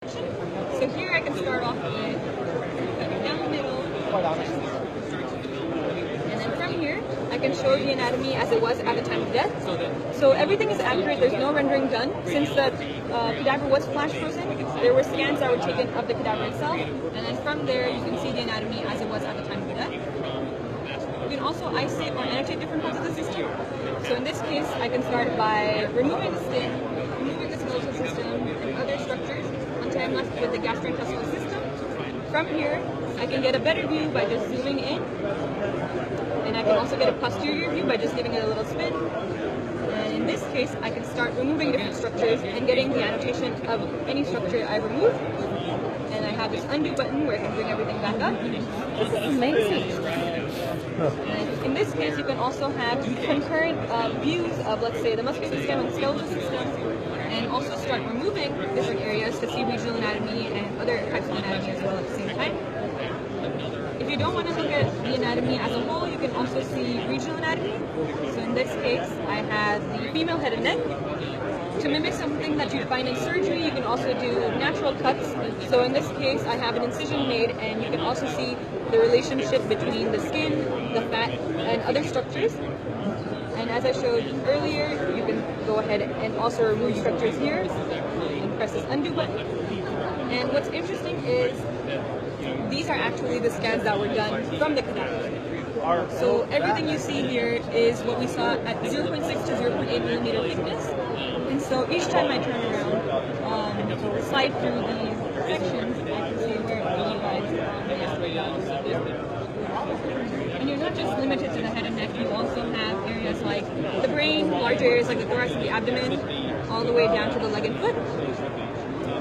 So here I can start off with cutting down the middle. And then from here, I can show the anatomy as it was at the time of death. So everything is accurate, there's no rendering done. Since the cadaver was flash frozen, there were scans that were taken of the cadaver itself. And then from there, you can see the anatomy as it was at the time of death. You can also isolate or annotate different parts of the system. So in this case, I can start by removing the skin, removing the skeletal system, and other structures until I'm left with the gastrointestinal system. From here, I can get a better view by just zooming in. And I can also get a posterior view by just giving it a little spin. And in this case, I can start removing different structures and getting the annotation of any structure I remove. And I have this undo button where I can bring everything back up. This is amazing. And in this case, you can also have concurrent views of, let's say, the muscular system and skeletal system, and also start removing different areas to see regional anatomy and other types of anatomy as well at the same time. If you don't want to look at the anatomy as a whole, you can also see regional anatomy. So in this case, I have the female head and neck. To mimic something that you'd find in surgery, you can also do natural cuts. So in this case, I have an incision made, and you can also see the relationship between the skin, the fat, and other structures. And as I showed earlier, you can go ahead and also remove structures here and press this undo button. And what's interesting is these are actually the scans that were done from the cadaver. So everything you see here is what we saw at 0.6 to 0.8 millimeter thickness. And so each time I turn around, slide through these sections, I can see where you guys and you're not just limited to the head and neck, you also have areas like the brain, large areas like the thorax and the abdomen, all the way down to the leg and foot.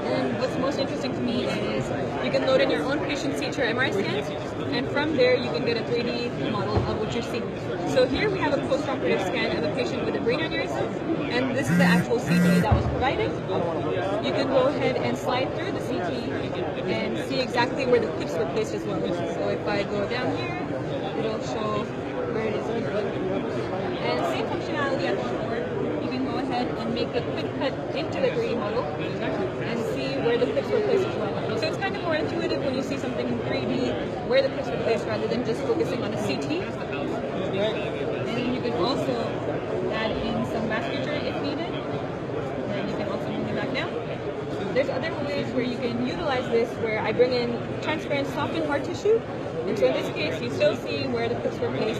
And what's most interesting to me is you can load in your own patient's CT or MRI scans, and from there you can get a 3D model of what you're seeing. So here we have a post-operative scan of a patient with a brain aneurysm, and this is the actual CT that was provided. You can go ahead and slide through the CT and see exactly where the clips were placed as well. So if I go down here, it'll show where it is here. And same functionality as before. You can go ahead and make a quick cut into the 3D model and see where the clips were placed as well. So it's kind of more intuitive when you see something in 3D, where the clips were placed rather than just focusing on a CT. And you can also add in some vasculature if needed. And you can also bring it back down. There's other ways where you can utilize this where I bring in transparent soft and hard tissue. And so in this case, you still see where the clips were placed.